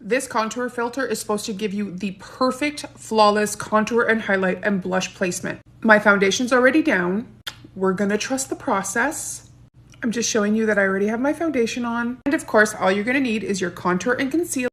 This contour filter is supposed to give you the perfect, flawless contour and highlight and blush placement. My foundation's already down. We're gonna trust the process. I'm just showing you that I already have my foundation on. And of course, all you're gonna need is your contour and concealer.